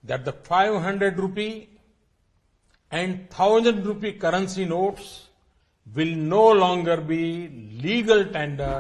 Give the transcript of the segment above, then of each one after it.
that the 500 rupee and 1000 rupee currency notes will no longer be legal tender.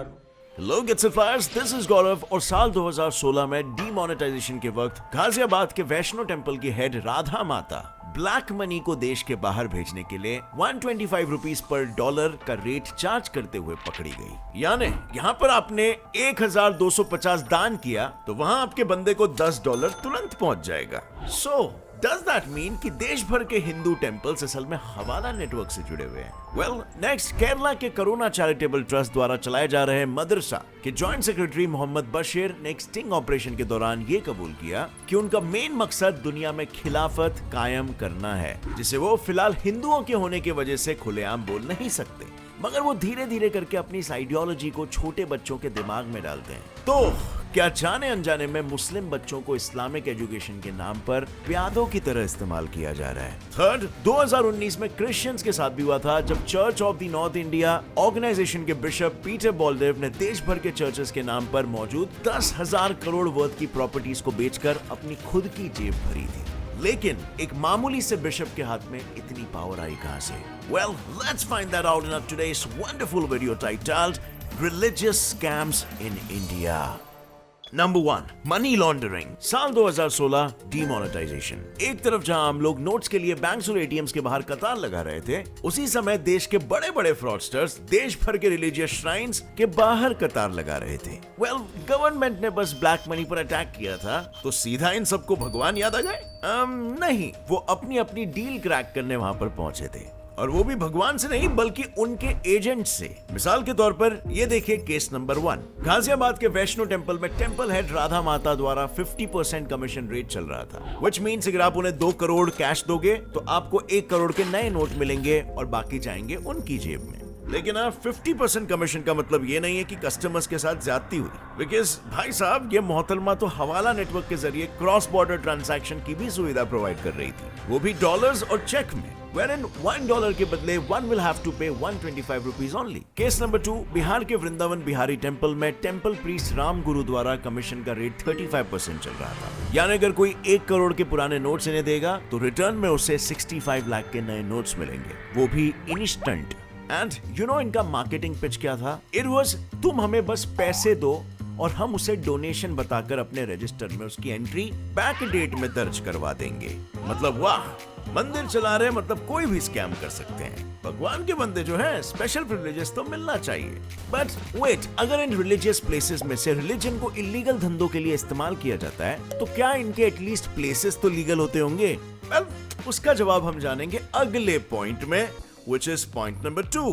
लोग it's flyers, this is गौरव। और साल 2016 में demonetisation के वक्त गाजियाबाद के वैष्णो टेम्पल की हेड राधा माता ब्लैक मनी को देश के बाहर भेजने के लिए 125 रुपीस पर डॉलर का रेट चार्ज करते हुए पकड़ी गई। यानी यहाँ पर आपने 1250 दान किया तो वहां आपके बंदे को $10 तुरंत पहुंच जाएगा। सो Does that mean कि देश भर के हिंदू टेम्पल्स असल में हवाला नेटवर्क से जुड़े हुए हैं? Well, next, केरला के करुणा चैरिटेबल ट्रस्ट द्वारा चलाए जा रहे मदरसा के जॉइंट सेक्रेटरी मोहम्मद बशीर ने एक स्टिंग ऑपरेशन के दौरान ये कबूल किया कि उनका मेन मकसद दुनिया में खिलाफत कायम करना है, जिसे वो फिलहाल हिंदुओं के होने की वजह से खुलेआम बोल नहीं सकते, मगर वो धीरे धीरे करके अपनी इस आइडियोलॉजी को छोटे बच्चों के दिमाग में डालते हैं। तो क्या जाने अनजाने में मुस्लिम बच्चों को इस्लामिक एजुकेशन के नाम पर प्यादों की तरह इस्तेमाल किया जा रहा है? थर्ड, 2019 में क्रिश्चियंस के साथ भी हुआ था, जब church of the north India organisation के बिशप पीटर बॉलडेव ने देश भर के चर्चेस के नाम पर मौजूद 10,000 करोड़ वर्थ की प्रॉपर्टीज को बेचकर अपनी खुद की जेब भरी थी। लेकिन एक मामूली से बिशप के हाथ में इतनी पावर आई कहां से? Well, let's find that out in today's wonderful video titled Religious Scams in India. Number 1, money laundering. साल 2016 डीमोनेटाइजेशन। एक तरफ जहां हम लोग नोट्स के लिए बैंक्स और एटीएम्स के बाहर कतार लगा रहे थे, उसी समय देश के बड़े बड़े फ्रॉडस्टर्स देश भर के रिलीजियस श्राइन्स के बाहर कतार लगा रहे थे। वेल, गवर्नमेंट ने बस ब्लैक मनी पर अटैक किया था तो सीधा इन सबको भगवान याद आ गए? नहीं, वो अपनी अपनी डील क्रैक करने वहां पर पहुंचे थे, और वो भी भगवान से नहीं बल्कि उनके एजेंट से। मिसाल के तौर पर ये देखिए केस नंबर 1। गाजियाबाद के वैष्णो टेम्पल में टेम्पल हेड राधा माता द्वारा 50% कमीशन रेट चल रहा था, व्हिच मींस अगर आप उन्हें 2 करोड़ कैश दोगे तो आपको 1 करोड़ के नए नोट मिलेंगे और बाकी जाएंगे उनकी जेब में। लेकिन 50% कमीशन का मतलब ये नहीं है कि कस्टमर्स के साथ ज्यादती हुई, बिकॉज भाई साहब ये मोहतरमा तो हवाला नेटवर्क के जरिए क्रॉस बॉर्डर ट्रांजैक्शन की भी सुविधा प्रोवाइड कर रही थी, वो भी डॉलर्स और चेक में, wherein $1 के बदले one will have to pay 125 rupees only. Case number 2, Bihar के वृंदावन बिहारी टेम्पल में टेम्पल प्रीस्ट राम गुरु द्वारा कमीशन का रेट 35% चल रहा था। यानी अगर कोई 1 करोड़ के पुराने नोट्स इन्हें देगा तो रिटर्न में उसे 65 लाख के नए नोट्स मिलेंगे, वो भी इंस्टेंट। एंड यू नो इनका मार्केटिंग पिच क्या था? इट वाज, तुम हमें बस पैसे दो और हम उसे डोनेशन बताकर अपने रजिस्टर में उसकी एंट्री बैक डेट में दर्ज करवा देंगे। मतलब वाह, मंदिर चला रहे मतलब कोई भी स्कैम कर सकते हैं। भगवान के बंदे जो हैं स्पेशल प्रिविलेजेस तो मिलना चाहिए। बट वेट, अगर इन रिलीजियस प्लेसेस में से रिलीजन को इलीगल धंधों के लिए इस्तेमाल किया जाता है तो क्या इनके एटलीस्ट प्लेसेस तो लीगल होते होंगे? वेल, उसका जवाब हम जानेंगे अगले पॉइंट में, which is point number 2,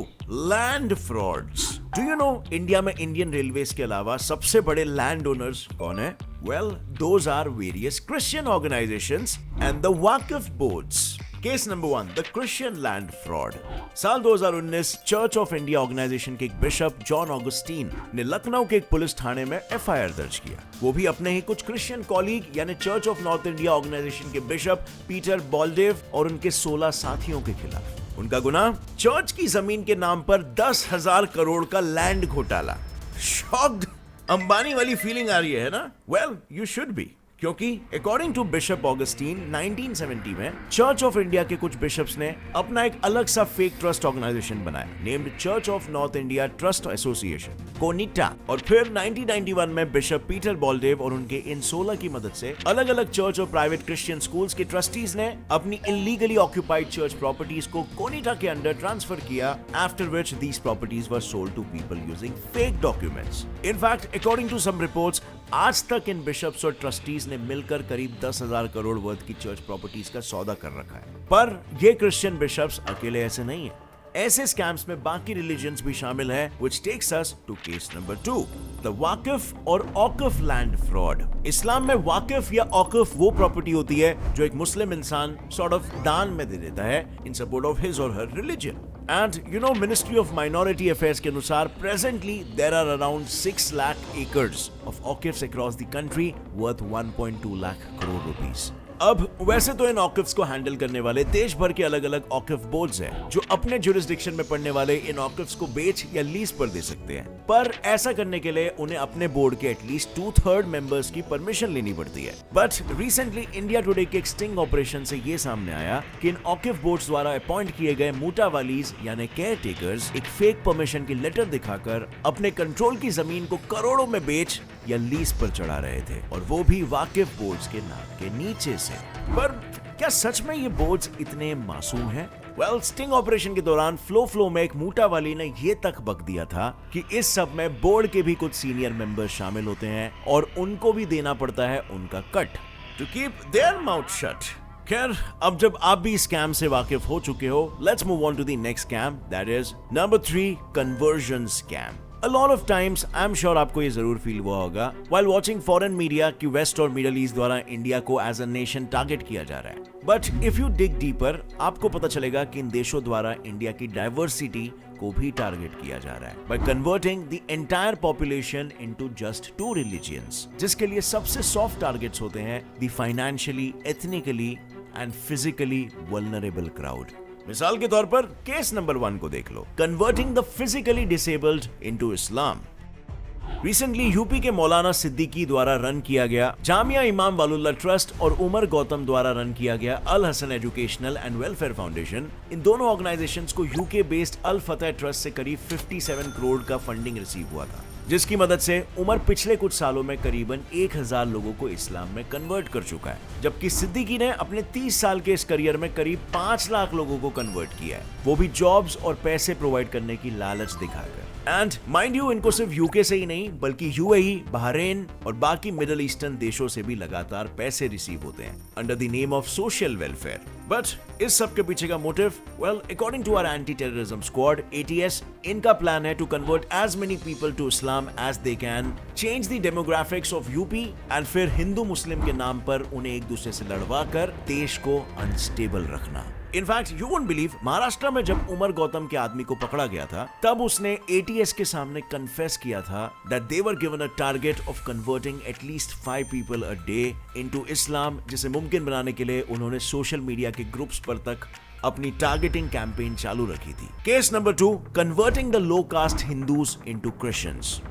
land frauds. Do you know India में इंडियन रेलवेज के अलावा सबसे बड़े लैंड ओनर्स कौन है? Well, those are various Christian organizations and the Waqf boards. Case number 1, the Christian land fraud. साल 2019 church of India organisation के एक बिशप जॉन ऑगस्टीन ने लखनऊ के एक पुलिस थाने में एफआईआर दर्ज किया, वो भी अपने ही कुछ क्रिश्चियन कॉलीग यानी church of north India organisation के बिशप पीटर बॉलडेव और उनके 16 साथियों के खिलाफ। उनका गुनाह, चर्च की जमीन के नाम पर 10,000 करोड़ का लैंड घोटाला। शॉक्ड? अंबानी वाली फीलिंग आ रही है ना? वेल, यू शुड बी, क्योंकि अकॉर्डिंग टू बिशप ऑगस्टीन 1970 में चर्च ऑफ इंडिया के कुछ बिशप्स ने अपना एक अलग सा फेक ट्रस्ट ऑर्गेनाइजेशन बनाया, named church of north India trust association, कोनिटा। और फिर 1991 में बिशप पीटर बॉलडेव और उनके इन 16 की मदद से अलग अलग चर्च और प्राइवेट क्रिश्चियन स्कूल्स के ट्रस्टीज ने अपनी इलीगली ऑक्यूपाइड चर्च प्रॉपर्टीज को कोनिटा के अंडर ट्रांसफर किया, after which these properties were sold to people using fake documents. In fact according to some reports, आज तक इन बिशप्स और ट्रस्टीज ने मिलकर करीब 10,000 करोड़ वर्थ की चर्च प्रॉपर्टीज का सौदा कर रखा है। पर ये क्रिश्चियन बिशप्स अकेले ऐसे नहीं है, ऐसे स्कैम्स में बाकी रिलीजन्स भी शामिल है, which takes us to case number 2, the वाकिफ और औकफ लैंड फ्रॉड। इस्लाम में वाकिफ या औकफ वो प्रॉपर्टी होती है जो एक मुस्लिम इंसान सॉर्ट ऑफ दान में दे देता है in support of his or her religion. And you know, Ministry of Minority Affairs के अनुसार presently there are around 6 lakh acres of औकिफ्स across the country worth 1.2 lakh crore rupees. अब वैसे तो इन ऑकिफ्स को हैंडल करने वाले देश भर के अलग अलग ऑकिफ बोर्ड्स हैं, जो अपने ज्यूरिसडिक्शन में पड़ने वाले इन ऑकिफ्स को बेच या लीज पर दे सकते हैं। पर ऐसा करने के लिए उन्हें अपने बोर्ड के एटलीस्ट 2/3 मेंबर्स की परमिशन लेनी पड़ती है। बट रिसेंटली इंडिया टुडे के एक स्टिंग ऑपरेशन से ये सामने आया कि इन ऑकिफ बोर्ड्स द्वारा अपॉइंट किए गए मुटावालीज यानी केयर टेकर्स एक फेक परमिशन की लेटर दिखाकर अपने कंट्रोल की जमीन को करोड़ों में बेच या लीज पर चढ़ा रहे थे, और वो भी वाकिफ बोर्ड्स के नाम के नीचे से। पर क्या सच में ये बोर्ड्स इतने मासूम हैं? वेल, स्टिंग ऑपरेशन के दौरान फ्लो में एक मूटावाली ने ये तक बक दिया था कि इस सब में बोर्ड के भी कुछ सीनियर मेंबर्स शामिल होते हैं और उनको भी देना पड़ता है उनका cut to keep their mouth shut. खैर, अब जब आप भी स्कैम से वाकिफ हो चुके हो, let's move on to the next scam, that is number 3, conversion scam. A lot of times, I'm sure आपको ये जरूर फील हुआ होगा while watching foreign media कि वेस्ट और मिडल ईस्ट द्वारा इंडिया को एज अ नेशन टारगेट किया जा रहा है। But if you dig deeper, आपको पता चलेगा कि इन देशों द्वारा इंडिया की डाइवर्सिटी को भी टारगेट किया जा रहा है by converting the entire population into just 2 religions, जिसके लिए सबसे सॉफ्ट टारगेट्स होते हैं the financially, ethnically and physically vulnerable crowd। मिसाल के तौर पर केस नंबर 1 को देख लो, converting the physically disabled into Islam. Recently UP के मौलाना सिद्दीकी द्वारा रन किया गया जामिया इमाम वालुल्लाह ट्रस्ट और उमर गौतम द्वारा रन किया गया Al Hasan educational and welfare foundation, इन दोनों ऑर्गेनाइजेशंस को UK based Al Fateh trust से करीब 57 करोड़ का फंडिंग रिसीव हुआ था, जिसकी मदद से उमर पिछले कुछ सालों में करीबन 1000 लोगों को इस्लाम में कन्वर्ट कर चुका है, जबकि सिद्दीकी ने अपने 30 साल के इस करियर में करीब 5 लाख लोगों को कन्वर्ट किया है, वो भी जॉब्स और पैसे प्रोवाइड करने की लालच दिखाकर। एंड माइंड यू, इनको सिर्फ यूके से ही नहीं बल्कि यूएई, बहरीन और बाकी मिडिल ईस्टर्न देशों से भी लगातार पैसे रिसीव होते हैं under the name of social welfare. But इस सब के पीछे का motive, well, according to our anti terrorism squad ATS, इनका प्लान है to convert as many people to Islam as they can, change the demographics of UP and फिर हिंदू मुस्लिम के नाम पर उन्हें एक दूसरे से लड़वा कर देश को अनस्टेबल रखना। In fact you won't believe, Maharashtra में जब उमर गौतम के आदमी को पकड़ा गया था, तब उसने ATS के सामने कन्फेस किया था that they were given a target of converting at least 5 people a day into Islam, जिसे मुमकिन बनाने के लिए उन्होंने सोशल मीडिया के ग्रुप्स पर तक अपनी टारगेटिंग कैंपेन चालू रखी थी। Case number 2, converting the low caste Hindus into Christians.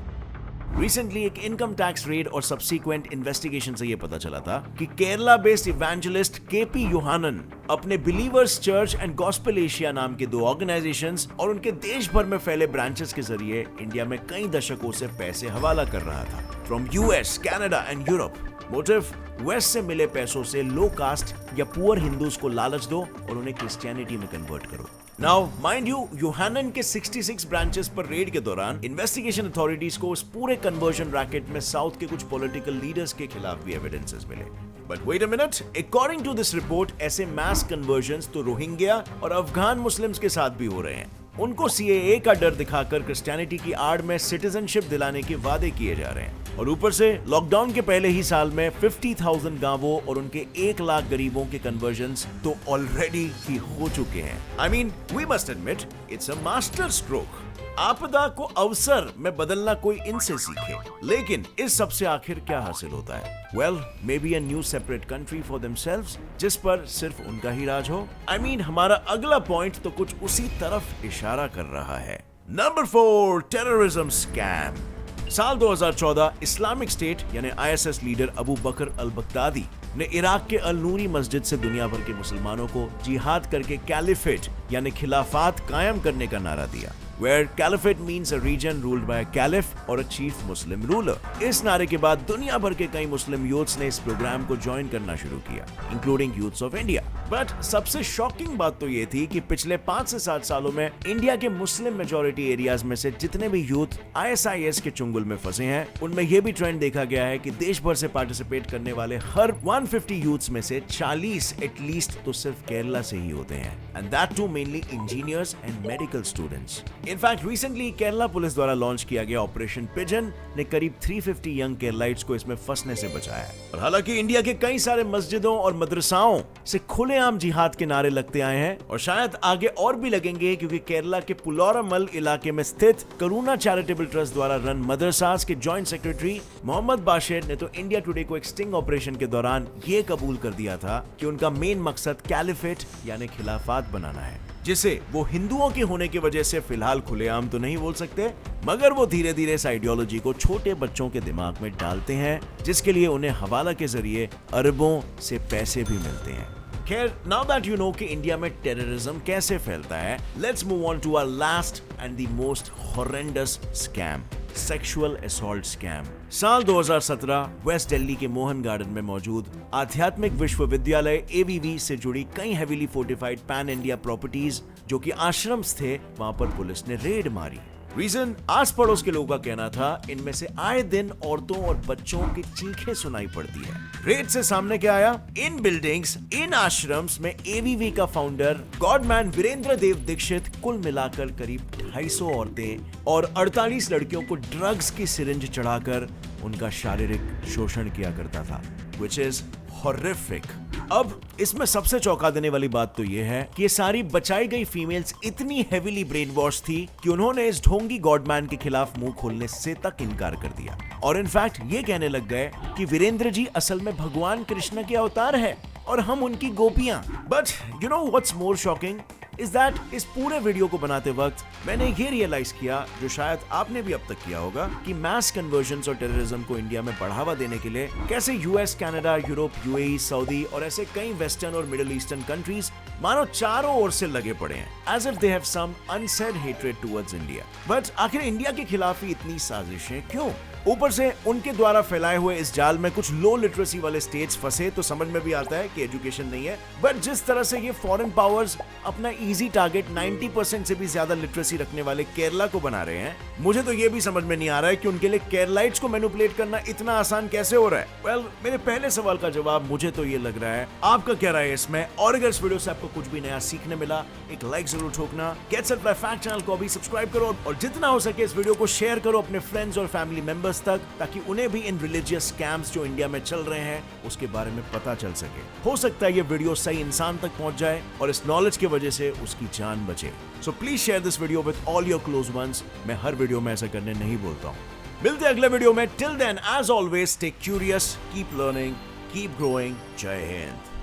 Recently एक इनकम टैक्स रेड और सब्सिक्वेंट इन्वेस्टिगेशन से यह पता चला था कि Kerala based evangelist KP P Yohannan believers church and gospel Asia नाम के 2 ऑर्गेनाइजेशंस और उनके देश भर में फैले ब्रांचेस के जरिए इंडिया में कई दशकों से पैसे हवाला कर रहा था from US, Canada and Europe. Motive, west से मिले पैसों से लो कास्ट या पुअर हिंदूज को लालच दो और उन्हें क्रिश्चियनिटी में कन्वर्ट करो। नाउ माइंड यू, यूहानन के 66 ब्रांचेस पर रेड के दौरान इन्वेस्टिगेशन अथॉरिटीज को उस पूरे कन्वर्जन रैकेट में साउथ के कुछ पॉलिटिकल लीडर्स के खिलाफ भी एविडेंसेस मिले। But wait a minute, according to this report ऐसे मैस कन्वर्जन्स तो रोहिंग्या और अफगान मुस्लिम्स के साथ भी हो रहे हैं। उनको CAA का डर दिखाकर क्रिश्चियनिटी की आड़ में सिटीजनशिप दिलाने के वादे किए जा रहे हैं, और ऊपर से लॉकडाउन के पहले ही साल में 50,000 गांवों और उनके 1 लाख गरीबों के कन्वर्जन्स तो ऑलरेडी ही हो चुके हैं। I mean, we must admit, it's a master stroke. आपदा को अवसर में बदलना कोई इनसे सीखे, लेकिन इस सब से आखिर क्या हासिल होता है? Well, maybe a new separate country for themselves, जिस पर सिर्फ उनका ही राज हो। I mean, हमारा अगला पॉइंट तो कुछ उसी तरफ इशारा कर रहा है। Number 4, terrorism scam. साल 2014 इस्लामिक स्टेट यानी ISS लीडर अबू बकर अल बगदादी ने इराक के अल नूरी मस्जिद से दुनिया भर के मुसलमानों को जिहाद करके कैलिफेट यानी खिलाफत कायम करने का नारा दिया, where caliphate means a region ruled by a caliph or a chief Muslim ruler। इस नारे के बाद दुनिया भर के कई मुस्लिम यूथ्स ने इस प्रोग्राम को ज्वाइन करना शुरू किया, including youths of India. But सबसे शॉकिंग बात तो ये थी कि पिछले 5 से 7 सालों में इंडिया के मुस्लिम मेजॉरिटी एरियाज में से जितने भी यूथ ISIS के चुंगल में फंसे हैं, उनमें यह भी ट्रेंड देखा गया है कि देश भर से पार्टिसिपेट करने वाले हर 150 यूथ्स में से 40 एटलीस्ट तो सिर्फ केरला से ही होते हैं, and that too mainly engineers and medical students. In fact recently Kerala police द्वारा लॉन्च किया गया ऑपरेशन पिजन ने करीब 350 यंग केरलाइट्स को इसमें फंसने से बचाया है। और हालांकि इंडिया के कई सारे मस्जिदों और मदरसाओं से खुलेआम जिहाद के नारे लगते आए हैं और शायद आगे और भी लगेंगे, क्योंकि केरला के पुलोरामल इलाके में स्थित करुणा चैरिटेबल ट्रस्ट द्वारा रन मदरसास के जॉइंट सेक्रेटरी मोहम्मद बाशिर ने तो इंडिया टुडे को एक स्टिंग ऑपरेशन के दौरान ये कबूल कर दिया था कि उनका मेन मकसद कैलिफेट यानी खिलाफत बनाना है, जिसे वो हिंदुओं के होने की वजह से फिलहाल खुलेआम तो नहीं बोल सकते, मगर वो धीरे धीरे इस आइडियोलॉजी को छोटे बच्चों के दिमाग में डालते हैं, जिसके लिए उन्हें हवाला के जरिए अरबों से पैसे भी मिलते हैं। खैर, नाउ दैट यू नो कि इंडिया में टेररिज्म कैसे फैलता है, let's move on to our last and the most horrendous scam, sexual assault scam. साल 2017 वेस्ट दिल्ली के मोहन गार्डन में मौजूद आध्यात्मिक विश्वविद्यालय AVV से जुड़ी कई heavily fortified pan India properties जो कि आश्रम्स थे, वहां पर पुलिस ने रेड मारी। रीजन, आस पड़ोस के लोगों का कहना था इनमें से आए दिन औरतों और बच्चों की चीखें सुनाई पड़ती है। रेड से सामने क्या आया, इन बिल्डिंग्स, इन आश्रम्स में AVV का फाउंडर गॉडमैन वीरेंद्र देव दीक्षित कुल मिलाकर करीब 250 औरतें और 48 लड़कियों को ड्रग्स की सिरिंज चढ़ाकर उनका शारीरिक शोषण किया करता था, which is horrific। अब इसमें सबसे चौंका देने वाली बात तो यह है कि ये सारी बचाई गई फीमेल्स इतनी हेवीली ब्रेन वॉश थी कि उन्होंने इस ढोंगी गॉडमैन के खिलाफ मुंह खोलने से तक इनकार कर दिया और इनफैक्ट ये कहने लग गए कि वीरेंद्र जी असल में भगवान कृष्ण के अवतार है और हम उनकी गोपियां। But you know what's more shocking is that इस पूरे वीडियो को बनाते वक्त मैंने ये रियलाइज किया, जो शायद आपने भी अब तक किया होगा, कि मैस कन्वर्जन्स और टेररिज्म को इंडिया में बढ़ावा देने के लिए कैसे US, Canada, Europe, UAE, Saudi और ऐसे कई वेस्टर्न और मिडिल ईस्टर्न कंट्रीज मानो चारों ओर से लगे पड़े हैं, as if they have some unsaid hatred towards India. But आखिर इंडिया के खिलाफ ही इतनी साजिशें क्यों? ऊपर से उनके द्वारा फैलाए हुए इस जाल में कुछ लो लिटरेसी वाले स्टेट्स फंसे तो समझ में भी आता है कि एजुकेशन नहीं है, बट जिस तरह से ये फॉरेन पावर्स अपना इजी टारगेट 90% से भी ज्यादा लिटरेसी रखने वाले केरला को बना रहे हैं, मुझे तो ये भी समझ में नहीं आ रहा है कि उनके लिए केरलाइट्स को मैनिपुलेट करना इतना आसान कैसे हो रहा है। वेल, मेरे पहले सवाल का जवाब मुझे तो ये लग रहा है, आपका क्या राय है इसमें? और अगर इस वीडियो से आपको कुछ भी नया सीखने मिला, एक लाइक जरूर ठोकना। Get set by fact channel को अभी सब्सक्राइब करो और जितना हो सके इस वीडियो को शेयर करो अपने फ्रेंड्स और फैमिली मेंबर्स तक, ताकि उन्हें भी इन रिलीजियस स्कैम्स जो इंडिया में चल रहे हैं उसके बारे में पता चल सके। हो सकता है ये वीडियो सही इंसान तक पहुंच जाए और इस नॉलेज की वजह से उसकी जान बचे। So please share this video with all your close ones. मैं हर वीडियो में ऐसा करने नहीं बोलता हूं। मिलते हैं अगले वीडियो में। Till then, as always, stay curious, keep learning, keep growing. Jai Hind.